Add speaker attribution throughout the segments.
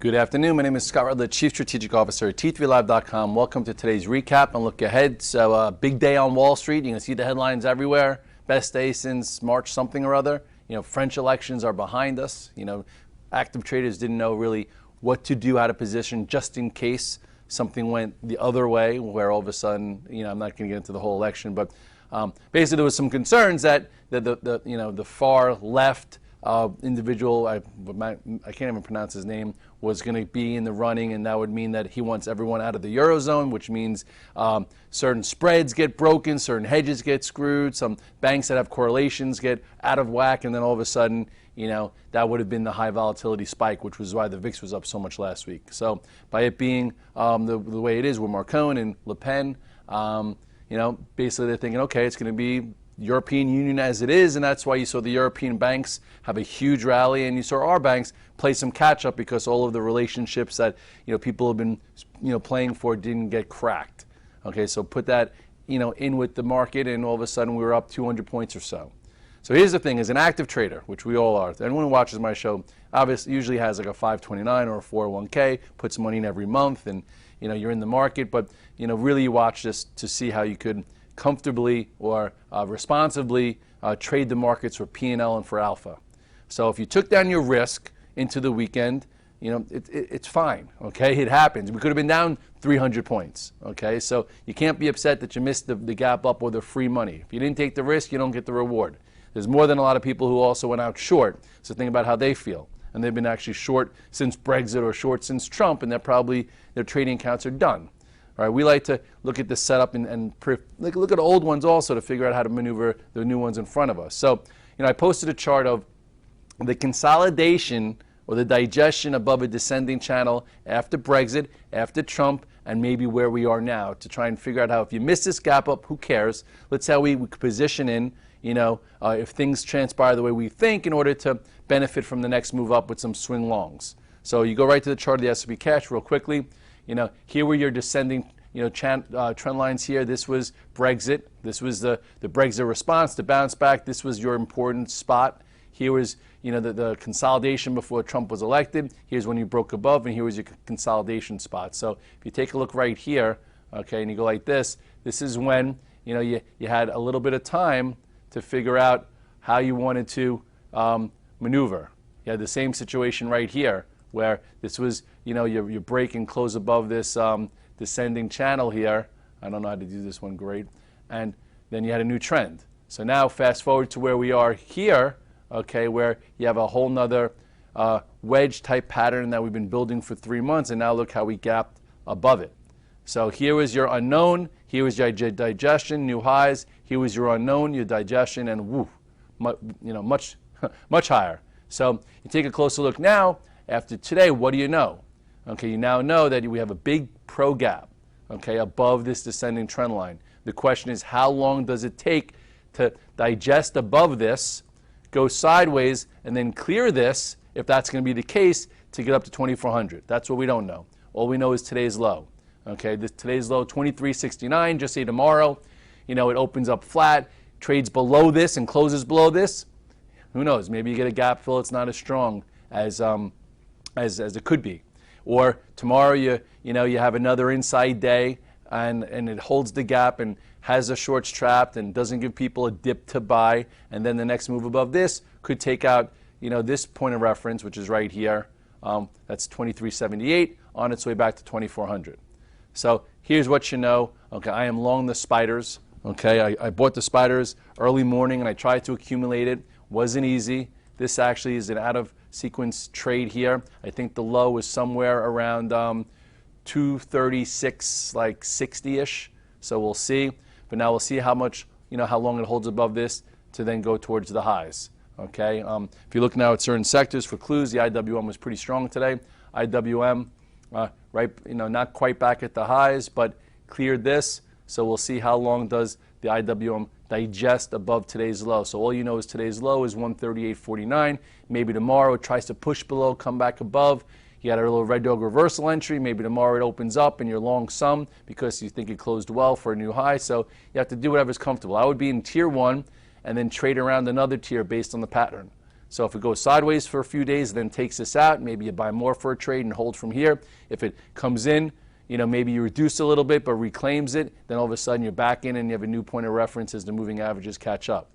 Speaker 1: Good afternoon. My name is Scott Redler, Chief Strategic Officer at T3Live.com. Welcome to today's recap and look ahead. So, big day on Wall Street. You can see the headlines everywhere. Best day since March something or other. French elections are behind us. Active traders didn't know really what to do out of position just in case something went the other way, where all of a sudden, I'm not going to get into the whole election, but basically there was some concerns that the far left individual, I can't even pronounce his name, was going to be in the running, and that would mean that he wants everyone out of the Eurozone, which means certain spreads get broken, certain hedges get screwed, some banks that have correlations get out of whack, and then all of a sudden, that would have been the high volatility spike, which was why the VIX was up so much last week. So by it being the way it is with Macron and Le Pen, basically they're thinking, okay, it's going to be European Union as it is, and that's why you saw the European banks have a huge rally, and you saw our banks play some catch up because all of the relationships that people have been playing for didn't get cracked. Okay, so put that in with the market, and all of a sudden we were up 200 points or so. So here's the thing: as an active trader, which we all are, anyone who watches my show obviously usually has like a 529 or a 401k, puts money in every month, and you're in the market, but really you watch this to see how you could comfortably or responsibly trade the markets for P&L and for alpha. So if you took down your risk into the weekend, it's fine, okay? It happens. We could have been down 300 points, okay? So you can't be upset that you missed the gap up or the free money. If you didn't take the risk, you don't get the reward. There's more than a lot of people who also went out short, so think about how they feel. And they've been actually short since Brexit or short since Trump, and their trading accounts are done. All right, we like to look at the setup and look at old ones also to figure out how to maneuver the new ones in front of us. So, I posted a chart of the consolidation or the digestion above a descending channel after Brexit, after Trump, and maybe where we are now to try and figure out how, if you miss this gap up, who cares? Let's see how we could position in, if things transpire the way we think, in order to benefit from the next move up with some swing longs. So you go right to the chart of the S&P cash real quickly. Here were your descending, trend lines here. This was Brexit. This was the Brexit response, the bounce back. This was your important spot. Here was, the consolidation before Trump was elected. Here's when you broke above, and here was your consolidation spot. So if you take a look right here, okay, and you go like this is when, you had a little bit of time to figure out how you wanted to maneuver. You had the same situation right here, where this was, your break and close above this descending channel here. I don't know how to do this one great. And then you had a new trend. So now fast forward to where we are here, okay, where you have a whole nother wedge type pattern that we've been building for 3 months, and now look how we gapped above it. So here was your unknown, here was your digestion, new highs, here was your unknown, your digestion, and woo, much, much higher. So you take a closer look now. After today, what do you know? Okay, you now know that we have a big pro gap, okay, above this descending trend line. The question is, how long does it take to digest above this, go sideways, and then clear this, if that's going to be the case, to get up to 2,400? That's what we don't know. All we know is today's low. Okay, today's low, 23.69. Just say tomorrow, it opens up flat, trades below this, and closes below this. Who knows? Maybe you get a gap fill. It's not as strong as it could be. Or tomorrow you have another inside day and it holds the gap and has the shorts trapped and doesn't give people a dip to buy, and then the next move above this could take out this point of reference, which is right here. That's 23.78 on its way back to 2,400. So here's what you know. Okay, I am long the spiders. Okay, I bought the spiders early morning and I tried to accumulate it. Wasn't easy. This actually is an out of sequence trade here. I think the low is somewhere around 236, like 60-ish. So we'll see. But now we'll see how much, how long it holds above this to then go towards the highs. Okay. If you look now at certain sectors for clues, the IWM was pretty strong today. IWM, right, not quite back at the highs, but cleared this. So we'll see how long does the IWM digest above today's low. So all you know is today's low is 138.49. Maybe tomorrow it tries to push below, come back above. You got a little red dog reversal entry. Maybe tomorrow it opens up and you're long some because you think it closed well for a new high. So you have to do whatever's comfortable. I would be in tier 1 and then trade around another tier based on the pattern. So if it goes sideways for a few days, then takes this out, maybe you buy more for a trade and hold from here. If it comes in, maybe you reduce a little bit but reclaims it, then all of a sudden you're back in and you have a new point of reference as the moving averages catch up.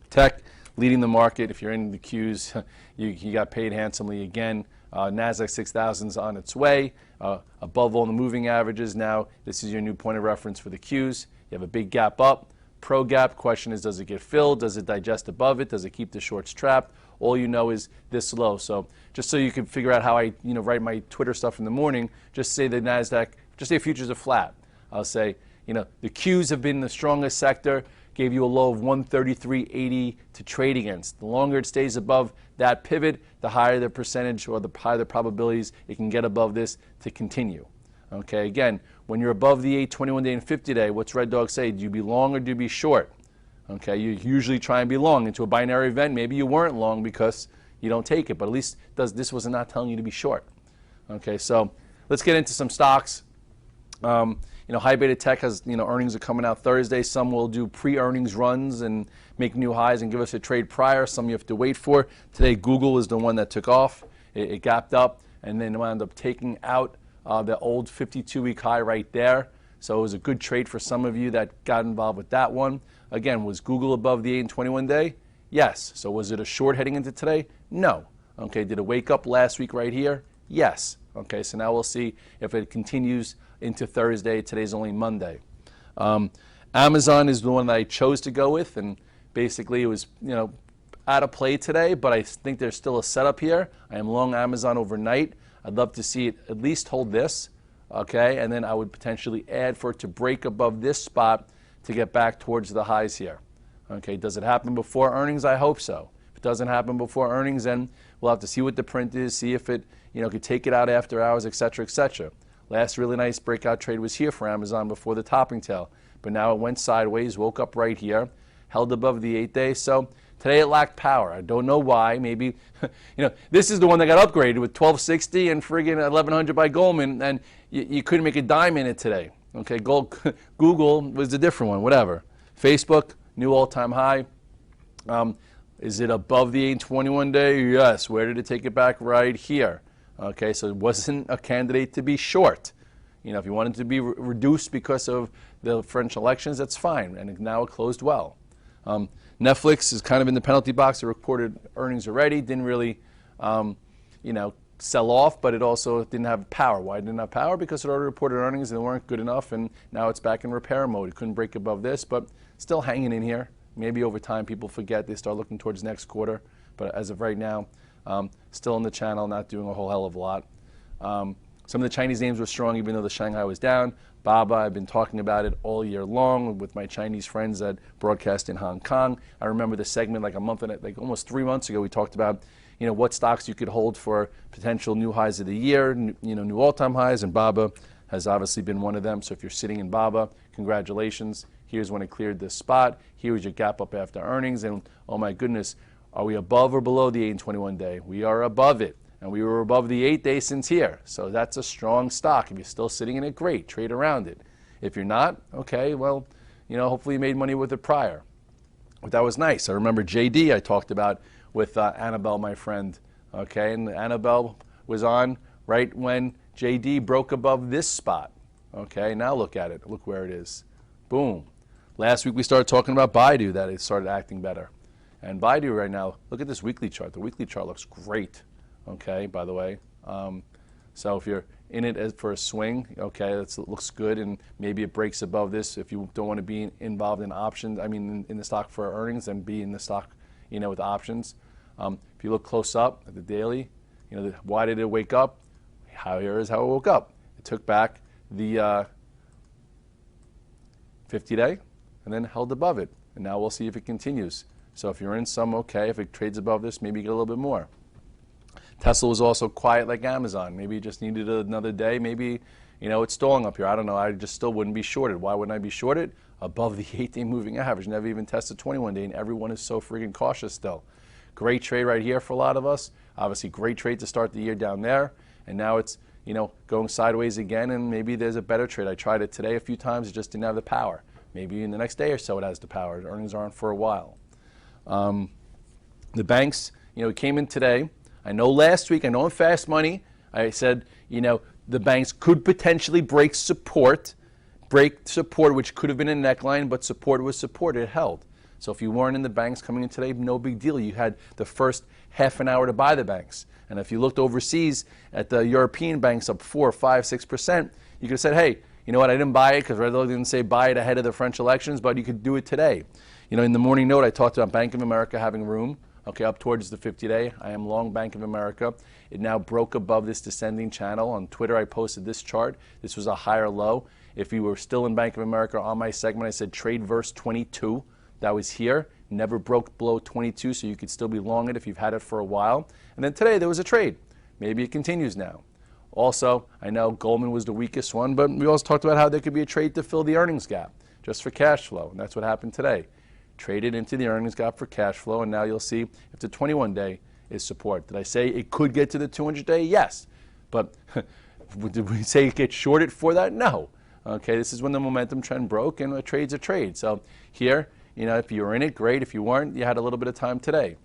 Speaker 1: Tech leading the market. If you're in the Qs, you got paid handsomely again. NASDAQ 6000's on its way, above all the moving averages. Now this is your new point of reference for the Qs. You have a big gap up, pro gap. Question is, does it get filled? Does it digest above it? Does it keep the shorts trapped? All you know is this low. So just so you can figure out how I write my Twitter stuff in the morning, just say the NASDAQ, just say futures are flat. I'll say, the Qs have been the strongest sector, gave you a low of 133.80 to trade against. The longer it stays above that pivot, the higher the percentage or the higher the probabilities it can get above this to continue. Okay, again, when you're above the 8, 21-day, and 50-day, what's Red Dog say? Do you be long or do you be short? Okay, you usually try and be long. Into a binary event, maybe you weren't long because you don't take it, but at least this was not telling you to be short. Okay, so let's get into some stocks. High beta tech has, earnings are coming out Thursday. Some will do pre-earnings runs and make new highs and give us a trade prior. Some you have to wait for. Today, Google is the one that took off. It gapped up and then wound up taking out the old 52-week high right there. So it was a good trade for some of you that got involved with that one. Again, was Google above the 8 and 21-day? Yes. So was it a short heading into today? No. Okay, did it wake up last week right here? Yes. Okay, so now we'll see if it continues into Thursday. Today's only Monday. Amazon is the one that I chose to go with, and basically it was, out of play today, but I think there's still a setup here. I am long Amazon overnight. I'd love to see it at least hold this, okay, and then I would potentially add for it to break above this spot to get back towards the highs here. Okay, does it happen before earnings? I hope so. If it doesn't happen before earnings, then we'll have to see what the print is, see if it, could take it out after hours, et cetera, et cetera. Last really nice breakout trade was here for Amazon before the topping tail, but now it went sideways, woke up right here, held above the 8-day. So today it lacked power. I don't know why. Maybe, this is the one that got upgraded with 1260 and friggin' 1100 by Goldman, and you couldn't make a dime in it today. Okay, Google was the different one, whatever. Facebook, new all-time high. Is it above the 821-day? Yes. Where did it take it back? Right here. Okay, so it wasn't a candidate to be short. If you wanted to be reduced because of the French elections, that's fine, and now it closed well. Netflix is kind of in the penalty box. It reported earnings already, didn't really, sell off, but it also didn't have power. Why didn't it have power? Because it already reported earnings and they weren't good enough, and now it's back in repair mode. It couldn't break above this, but still hanging in here. Maybe over time people forget, they start looking towards next quarter, but as of right now, still in the channel, not doing a whole hell of a lot. Some of the Chinese names were strong, even though the Shanghai was down. Baba, I've been talking about it all year long with my Chinese friends that broadcast in Hong Kong. I remember the segment almost 3 months ago, we talked about, what stocks you could hold for potential new highs of the year, new all-time highs, and Baba has obviously been one of them. So if you're sitting in Baba, congratulations. Here's when it cleared this spot. Here was your gap up after earnings, and oh my goodness, are we above or below the 8 and 21-day? We are above it, and we were above the 8-day since here. So that's a strong stock. If you're still sitting in it, great, trade around it. If you're not, okay, well, hopefully you made money with it prior. But that was nice. I remember JD I talked about with Annabelle, my friend, okay, and Annabelle was on right when JD broke above this spot, okay. Now look at it. Look where it is. Boom. Last week we started talking about Baidu, that it started acting better. And Baidu right now, look at this weekly chart. The weekly chart looks great, okay, by the way. So if you're in it for a swing, okay, it looks good, and maybe it breaks above this. If you don't want to be involved in options, in the stock for earnings, and be in the stock, with options. If you look close up at the daily, why did it wake up? Here is how it woke up. It took back the 50-day and then held above it. And now we'll see if it continues. So if you're in some, okay. If it trades above this, maybe you get a little bit more. Tesla was also quiet like Amazon. Maybe it just needed another day. Maybe, it's stalling up here. I don't know. I just still wouldn't be shorted. Why wouldn't I be shorted? Above the 8-day moving average. Never even tested 21-day, and everyone is so freaking cautious still. Great trade right here for a lot of us. Obviously, great trade to start the year down there. And now it's, going sideways again, and maybe there's a better trade. I tried it today a few times. It just didn't have the power. Maybe in the next day or so it has the power. The earnings aren't for a while. The banks, it came in today. I know last week, I know in Fast Money, I said, the banks could potentially break support, which could have been a neckline, but support was support. It held. So if you weren't in the banks coming in today, no big deal. You had the first half an hour to buy the banks. And if you looked overseas at the European banks up 4, 5, 6%, you could have said, hey, you know what, I didn't buy it because Redler didn't say buy it ahead of the French elections, but you could do it today. In the morning note, I talked about Bank of America having room, up towards the 50-day. I am long Bank of America. It now broke above this descending channel. On Twitter, I posted this chart. This was a higher low. If you were still in Bank of America on my segment, I said trade verse 22. That was here. Never broke below 22, so you could still be long it if you've had it for a while. And then today, there was a trade. Maybe it continues now. Also, I know Goldman was the weakest one, but we also talked about how there could be a trade to fill the earnings gap, just for cash flow, and that's what happened today. Traded into the earnings gap for cash flow, and now you'll see if the 21-day is support. Did I say it could get to the 200-day? Yes. But did we say it gets shorted for that? No. Okay, this is when the momentum trend broke, and a trade's a trade. So here, if you were in it, great. If you weren't, you had a little bit of time today.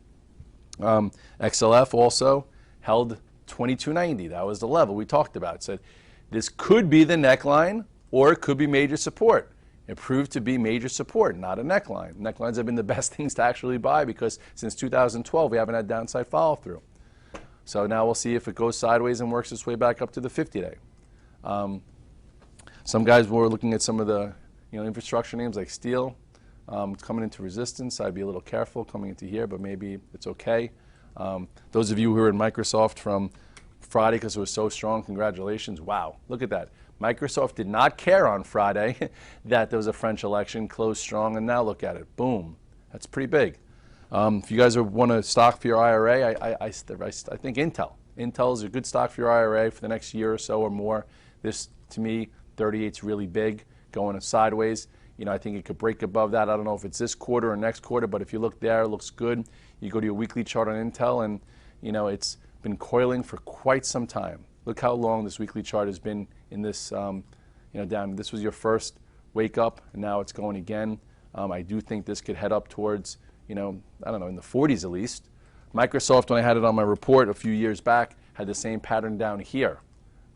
Speaker 1: XLF also held 2290. That was the level we talked about. So this could be the neckline, or it could be major support. It proved to be major support, not a neckline. Necklines have been the best things to actually buy because since 2012, we haven't had downside follow-through. So now we'll see if it goes sideways and works its way back up to the 50-day. Some guys were looking at some of the infrastructure names like steel. It's coming into resistance. I'd be a little careful coming into here, but maybe it's okay. Those of you who were in Microsoft from Friday because it was so strong, congratulations. Wow, look at that. Microsoft did not care on Friday that there was a French election, closed strong, and now look at it. Boom. That's pretty big. If you guys want a stock for your IRA, I think Intel. Intel is a good stock for your IRA for the next year or so or more. This, to me, 38 is really big, going sideways. I think it could break above that. I don't know if it's this quarter or next quarter, but if you look there, it looks good. You go to your weekly chart on Intel, and it's been coiling for quite some time. Look how long this weekly chart has been in this, down. This was your first wake up, and now it's going again. I do think this could head up towards, I don't know, in the 40s at least. Microsoft, when I had it on my report a few years back, had the same pattern down here.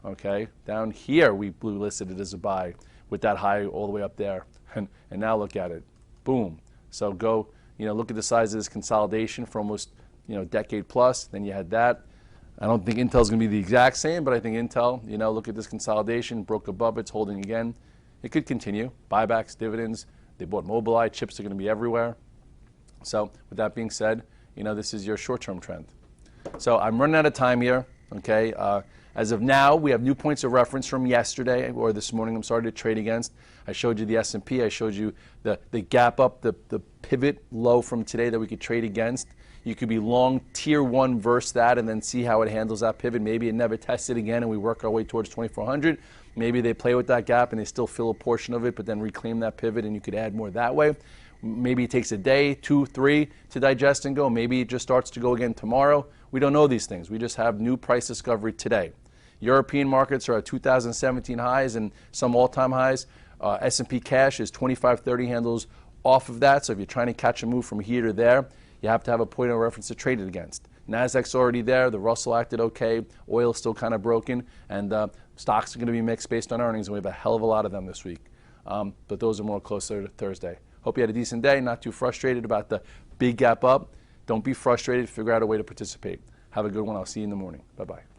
Speaker 1: Okay, down here we blue listed it as a buy with that high all the way up there, and now look at it, boom. So go, look at the size of this consolidation for almost, decade plus. Then you had that. I don't think Intel's going to be the exact same, but I think Intel, look at this consolidation, broke above, it's holding again. It could continue. Buybacks, dividends, they bought Mobileye, chips are going to be everywhere. So with that being said, this is your short-term trend. So I'm running out of time here, okay? As of now, we have new points of reference from yesterday, or this morning, I'm sorry, to trade against. I showed you the S&P, I showed you the gap up, the pivot low from today that we could trade against. You could be long tier 1 versus that and then see how it handles that pivot. Maybe it never tested again and we work our way towards 2400. Maybe they play with that gap and they still fill a portion of it but then reclaim that pivot and you could add more that way. Maybe it takes a day, 2, 3 to digest and go. Maybe it just starts to go again tomorrow. We don't know these things. We just have new price discovery today. European markets are at 2017 highs and some all-time highs. S&P cash is 25-30 handles off of that. So if you're trying to catch a move from here to there, you have to have a point of reference to trade it against. NASDAQ's already there. The Russell acted okay. Oil's still kind of broken. And stocks are going to be mixed based on earnings. And we have a hell of a lot of them this week. But those are more closer to Thursday. Hope you had a decent day. Not too frustrated about the big gap up. Don't be frustrated. Figure out a way to participate. Have a good one. I'll see you in the morning. Bye-bye.